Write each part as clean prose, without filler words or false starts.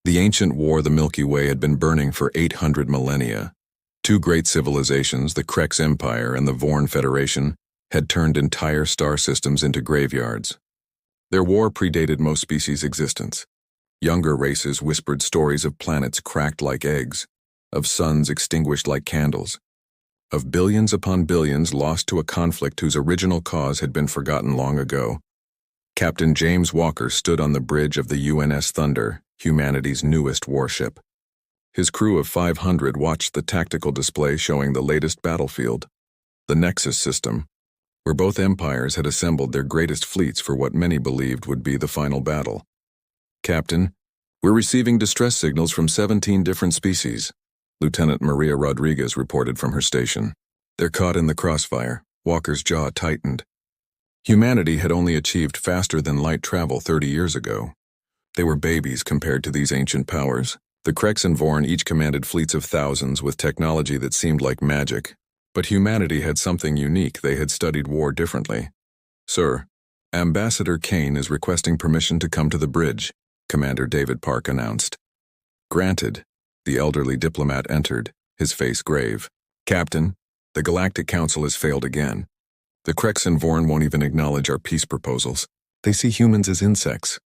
The ancient war the Milky Way had been burning for 800 millennia. Two great civilizations, the Krex Empire and the Vorn Federation, had turned entire star systems into graveyards. Their war predated most species' existence. Younger races whispered stories of planets cracked like eggs, of suns extinguished like candles, of billions upon billions lost to a conflict whose original cause had been forgotten long ago. Captain James Walker stood on the bridge of the UNS Thunder, humanity's newest warship. His crew of 500 watched the tactical display showing the latest battlefield, the Nexus system, where both empires had assembled their greatest fleets for what many believed would be the final battle. "Captain, we're receiving distress signals from 17 different species," Lieutenant Maria Rodriguez reported from her station. "They're caught in the crossfire." Walker's jaw tightened. Humanity had only achieved faster-than-light travel 30 years ago. They were babies compared to these ancient powers. The Krex and Vorn each commanded fleets of thousands with technology that seemed like magic. But humanity had something unique. They had studied war differently. "Sir, Ambassador Kane is requesting permission to come to the bridge," Commander David Park announced. "Granted." The elderly diplomat entered, his face grave. "Captain, the Galactic Council has failed again. The Krex and Vorn won't even acknowledge our peace proposals. They see humans as insects."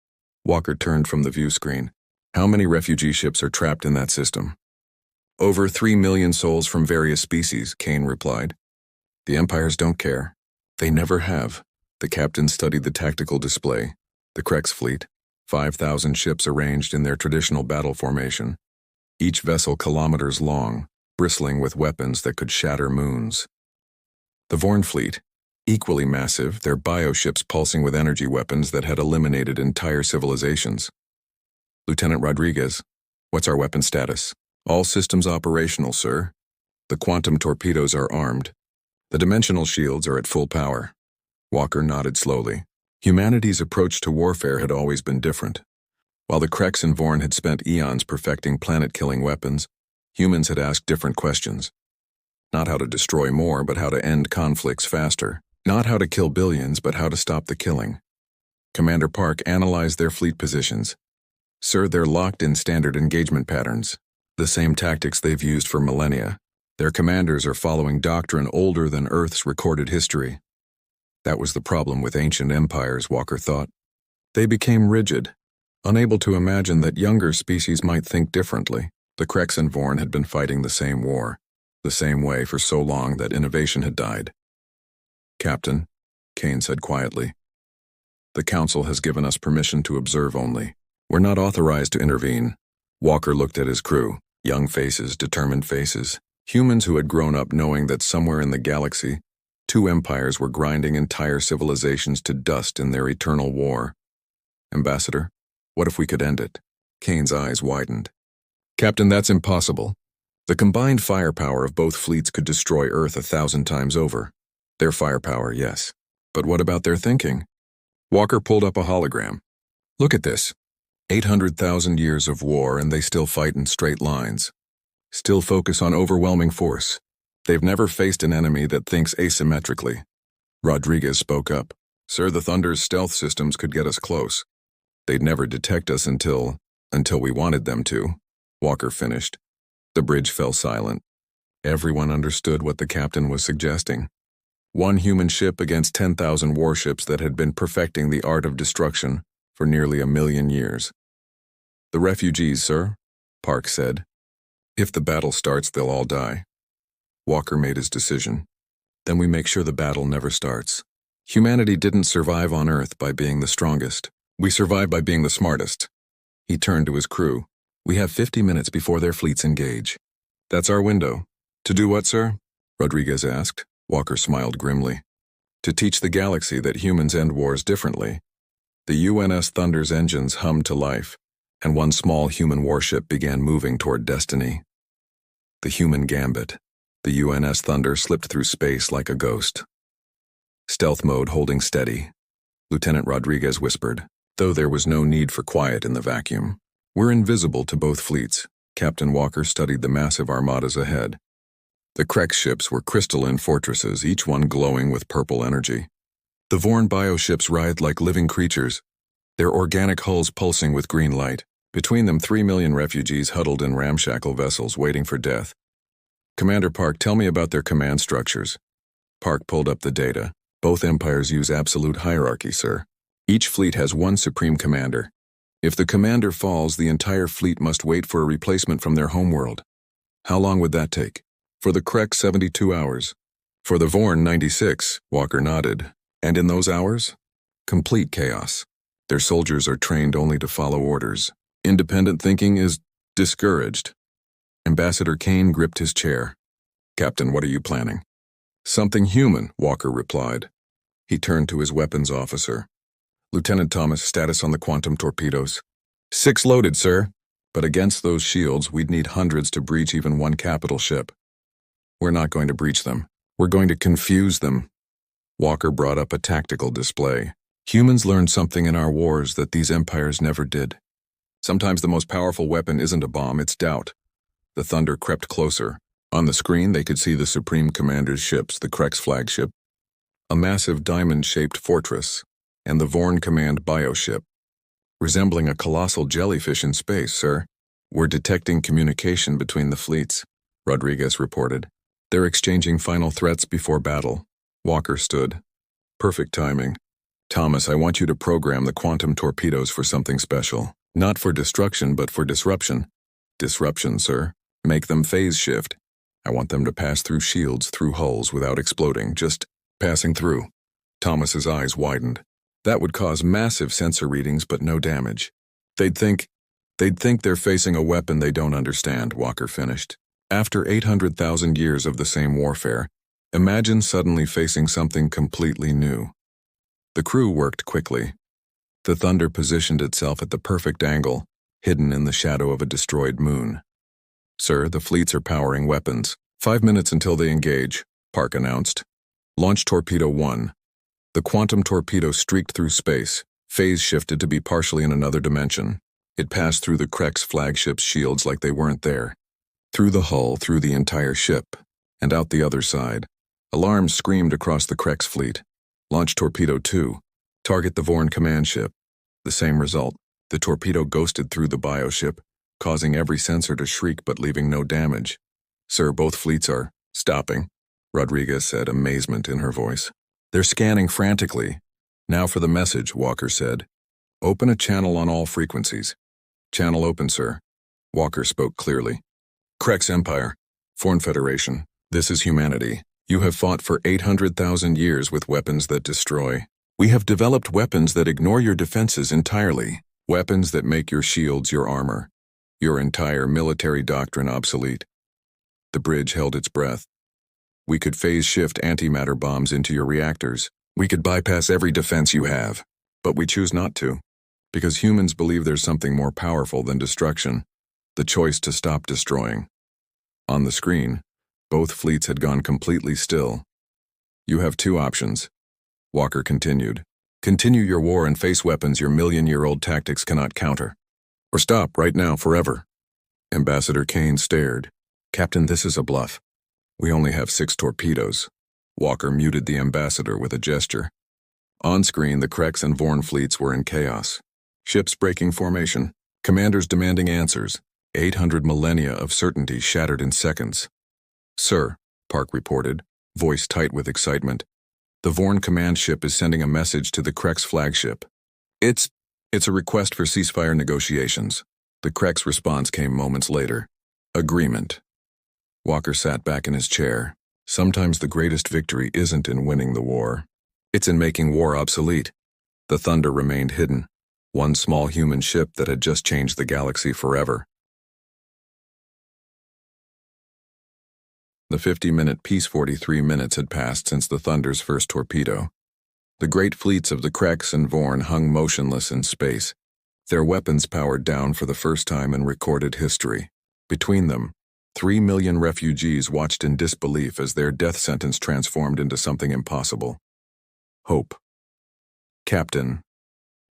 Walker turned from the view screen. "How many refugee ships are trapped in that system?" "Over 3 million souls from various species," Kane replied. "The empires don't care. They never have." The captain studied the tactical display. The Krex fleet, 5,000 ships arranged in their traditional battle formation, each vessel kilometers long, bristling with weapons that could shatter moons. The Vorn fleet, equally massive, their bioships pulsing with energy weapons that had eliminated entire civilizations. "Lieutenant Rodriguez, what's our weapon status?" "All systems operational, sir. The quantum torpedoes are armed. The dimensional shields are at full power." Walker nodded slowly. Humanity's approach to warfare had always been different. While the Krex and Vorn had spent eons perfecting planet-killing weapons, humans had asked different questions. Not how to destroy more, but how to end conflicts faster. Not how to kill billions, but how to stop the killing. Commander Park analyzed their fleet positions. "Sir, they're locked in standard engagement patterns. The same tactics they've used for millennia. Their commanders are following doctrine older than Earth's recorded history." That was the problem with ancient empires, Walker thought. They became rigid, unable to imagine that younger species might think differently. The Krex and Vorn had been fighting the same war, the same way for so long that innovation had died. "Captain," Kane said quietly, "the Council has given us permission to observe only. We're not authorized to intervene." Walker looked at his crew, young faces, determined faces, humans who had grown up knowing that somewhere in the galaxy, two empires were grinding entire civilizations to dust in their eternal war. "Ambassador, what if we could end it?" Kane's eyes widened. "Captain, that's impossible. The combined firepower of both fleets could destroy Earth 1,000 times over. Their firepower, yes. But what about their thinking?" Walker pulled up a hologram. "Look at this. 800,000 years of war and they still fight in straight lines. Still focus on overwhelming force. They've never faced an enemy that thinks asymmetrically." Rodriguez spoke up. "Sir, the Thunder's stealth systems could get us close. They'd never detect us until we wanted them to," Walker finished. The bridge fell silent. Everyone understood what the captain was suggesting. One human ship against 10,000 warships that had been perfecting the art of destruction for nearly 1,000,000 years. "The refugees, sir," Park said. "If the battle starts, they'll all die." Walker made his decision. "Then we make sure the battle never starts. Humanity didn't survive on Earth by being the strongest. We survived by being the smartest." He turned to his crew. "We have 50 minutes before their fleets engage." "That's our window." "To do what, sir?" Rodriguez asked. Walker smiled grimly. "To teach the galaxy that humans end wars differently." The UNS Thunder's engines hummed to life, and one small human warship began moving toward destiny. The human gambit. The UNS Thunder slipped through space like a ghost. "Stealth mode holding steady," Lieutenant Rodriguez whispered, though there was no need for quiet in the vacuum. "We're invisible to both fleets." Captain Walker studied the massive armadas ahead. The Krex ships were crystalline fortresses, each one glowing with purple energy. The Vorn bioships writhed like living creatures, their organic hulls pulsing with green light. Between them, 3 million refugees huddled in ramshackle vessels waiting for death. Commander Park, tell me about their command structures. Park pulled up the data. Both empires use absolute hierarchy, sir. Each fleet has one supreme commander. If the commander falls, the entire fleet must wait for a replacement from their homeworld. How long would that take? For the Krek, 72 hours. For the Vorn, 96, Walker nodded. And in those hours? Complete chaos. Their soldiers are trained only to follow orders. Independent thinking is discouraged. Ambassador Kane gripped his chair. Captain, what are you planning? Something human, Walker replied. He turned to his weapons officer. Lieutenant Thomas, status on the quantum torpedoes. 6 loaded, sir. But against those shields, we'd need hundreds to breach even one capital ship. We're not going to breach them. We're going to confuse them. Walker brought up a tactical display. Humans learned something in our wars that these empires never did. Sometimes the most powerful weapon isn't a bomb, it's doubt. The thunder crept closer. On the screen, they could see the Supreme Commander's ships, the Krek's flagship, a massive diamond-shaped fortress, and the Vorn Command bioship. Resembling a colossal jellyfish in space, sir. We're detecting communication between the fleets, Rodriguez reported. They're exchanging final threats before battle. Walker stood. Perfect timing. Thomas, I want you to program the quantum torpedoes for something special. Not for destruction, but for disruption. Disruption, sir. Make them phase shift. I want them to pass through shields, through hulls, without exploding, just passing through. Thomas's eyes widened. That would cause massive sensor readings, but no damage. They'd think they're facing a weapon they don't understand, Walker finished. After 800,000 years of the same warfare, imagine suddenly facing something completely new. The crew worked quickly. The thunder positioned itself at the perfect angle, hidden in the shadow of a destroyed moon. Sir, the fleets are powering weapons. 5 minutes until they engage, Park announced. Launch Torpedo 1. The quantum torpedo streaked through space, phase shifted to be partially in another dimension. It passed through the Krek's flagship's shields like they weren't there. Through the hull, through the entire ship, and out the other side. Alarms screamed across the Krek's fleet. Launch Torpedo 2. Target the Vorn command ship. The same result. The torpedo ghosted through the bioship, causing every sensor to shriek but leaving no damage. Sir, both fleets are stopping, Rodriguez said, amazement in her voice. They're scanning frantically. Now for the message, Walker said. Open a channel on all frequencies. Channel open, sir. Walker spoke clearly. Krek's Empire, Foreign Federation, this is humanity. You have fought for 800,000 years with weapons that destroy. We have developed weapons that ignore your defenses entirely. Weapons that make your shields your armor. Your entire military doctrine obsolete. The bridge held its breath. We could phase shift antimatter bombs into your reactors. We could bypass every defense you have. But we choose not to. Because humans believe there's something more powerful than destruction. The choice to stop destroying. On the screen, both fleets had gone completely still. You have 2 options. Walker continued. Continue your war and face weapons your million-year-old tactics cannot counter. Or stop right now forever. Ambassador Kane stared. Captain, this is a bluff. We only have 6 torpedoes. Walker muted the ambassador with a gesture. On screen, the Kreks and Vorn fleets were in chaos. Ships breaking formation. Commanders demanding answers. 800 millennia of certainty shattered in seconds. Sir, Park reported, voice tight with excitement. The Vorn command ship is sending a message to the Krek's flagship. It's a request for ceasefire negotiations. The Krek's response came moments later. Agreement. Walker sat back in his chair. Sometimes the greatest victory isn't in winning the war. It's in making war obsolete. The thunder remained hidden. One small human ship that had just changed the galaxy forever. The 50-minute peace 43 minutes had passed since the Thunder's first torpedo. The great fleets of the Kreks and Vorn hung motionless in space, their weapons powered down for the first time in recorded history. Between them, 3 million refugees watched in disbelief as their death sentence transformed into something impossible. Hope. Captain,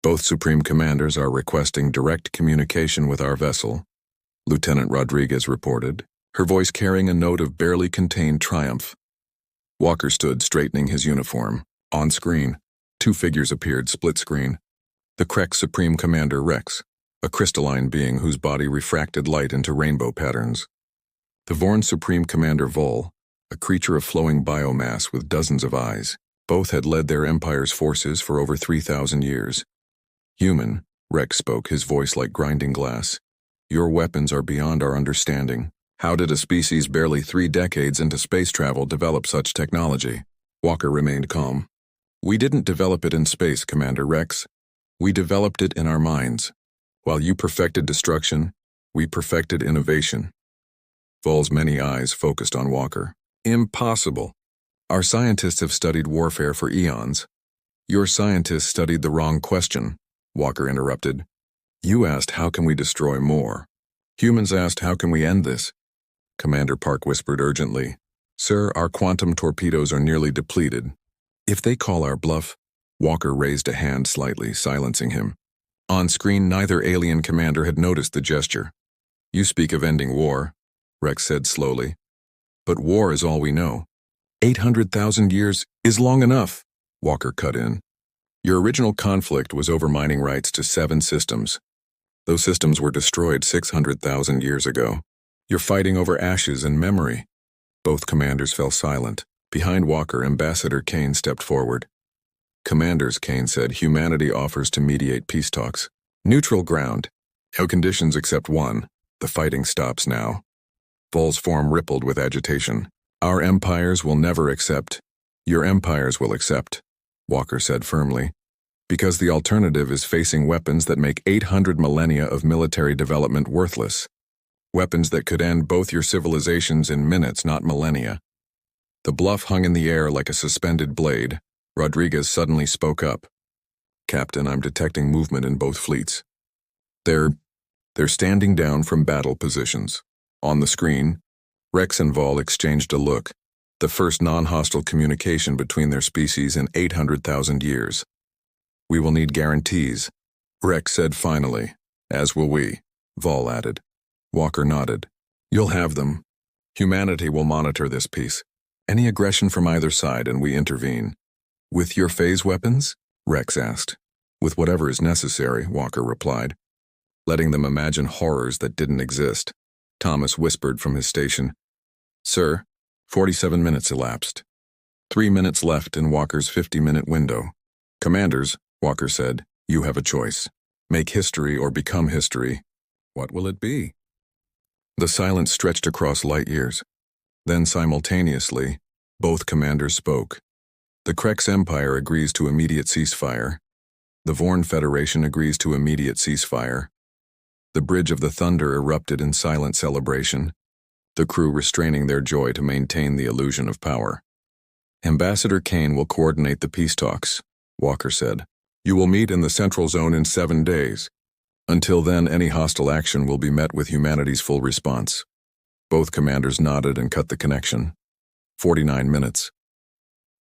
both Supreme Commanders are requesting direct communication with our vessel, Lieutenant Rodriguez reported, her voice carrying a note of barely contained triumph. Walker stood straightening his uniform. On screen, 2 figures appeared split screen. The Krek Supreme Commander Rex, a crystalline being whose body refracted light into rainbow patterns. The Vorn Supreme Commander Vol, a creature of flowing biomass with dozens of eyes. Both had led their empire's forces for over 3,000 years. Human, Rex spoke, his voice like grinding glass. Your weapons are beyond our understanding. How did a species barely 3 decades into space travel develop such technology? Walker remained calm. We didn't develop it in space, Commander Rex. We developed it in our minds. While you perfected destruction, we perfected innovation. Vol's many eyes focused on Walker. Impossible. Our scientists have studied warfare for eons. Your scientists studied the wrong question, Walker interrupted. You asked how can we destroy more. Humans asked how can we end this. Commander Park whispered urgently. Sir, our quantum torpedoes are nearly depleted. If they call our bluff, Walker raised a hand slightly, silencing him. On screen, neither alien commander had noticed the gesture. You speak of ending war, Rex said slowly. But war is all we know. 800,000 years is long enough, Walker cut in. Your original conflict was over mining rights to 7 systems. Those systems were destroyed 600,000 years ago. You're fighting over ashes and memory. Both commanders fell silent. Behind Walker, Ambassador Kane stepped forward. Commanders, Kane said, humanity offers to mediate peace talks. Neutral ground. No conditions except one. The fighting stops now. Vol's form rippled with agitation. Our empires will never accept. Your empires will accept, Walker said firmly. Because the alternative is facing weapons that make 800 millennia of military development worthless. Weapons that could end both your civilizations in minutes, not millennia. The bluff hung in the air like a suspended blade. Rodriguez suddenly spoke up. Captain, I'm detecting movement in both fleets. They're standing down from battle positions. On the screen, Rex and Vol exchanged a look, the first non-hostile communication between their species in 800,000 years. We will need guarantees, Rex said finally. As will we, Vol added. Walker nodded. You'll have them. Humanity will monitor this peace. Any aggression from either side and we intervene. With your phase weapons? Rex asked. With whatever is necessary, Walker replied, letting them imagine horrors that didn't exist. Thomas whispered from his station. Sir, 47 minutes elapsed. 3 minutes left in Walker's 50-minute window. Commanders, Walker said, you have a choice. Make history or become history. What will it be? The silence stretched across light years. Then simultaneously, both commanders spoke. The Krex Empire agrees to immediate ceasefire. The Vorn Federation agrees to immediate ceasefire. The Bridge of the Thunder erupted in silent celebration, the crew restraining their joy to maintain the illusion of power. Ambassador Kane will coordinate the peace talks, Walker said. You will meet in the Central Zone in 7 days. Until then, any hostile action will be met with humanity's full response. Both commanders nodded and cut the connection. 49 minutes.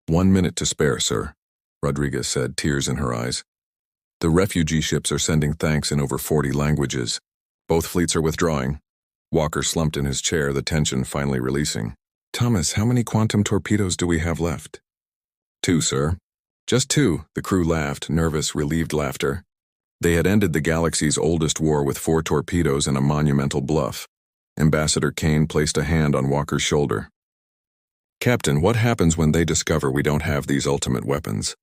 1 minute to spare, sir, Rodriguez said, tears in her eyes. The refugee ships are sending thanks in over 40 languages. Both fleets are withdrawing. Walker slumped in his chair, the tension finally releasing. Thomas, how many quantum torpedoes do we have left? 2, sir. Just 2, the crew laughed, nervous, relieved laughter. They had ended the galaxy's oldest war with 4 torpedoes and a monumental bluff. Ambassador Kane placed a hand on Walker's shoulder. Captain, what happens when they discover we don't have these ultimate weapons?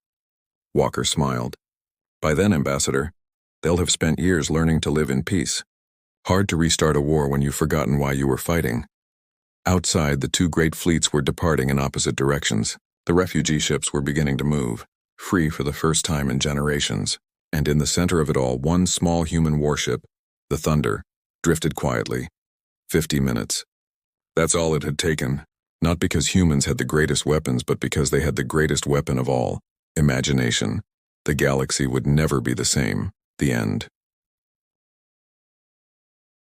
Walker smiled. By then, Ambassador, they'll have spent years learning to live in peace. Hard to restart a war when you've forgotten why you were fighting. Outside, the 2 great fleets were departing in opposite directions. The refugee ships were beginning to move, free for the first time in generations. And in the center of it all, one small human warship, the Thunder, drifted quietly. 50 minutes. That's all it had taken. Not because humans had the greatest weapons, but because they had the greatest weapon of all, imagination. The galaxy would never be the same. The end.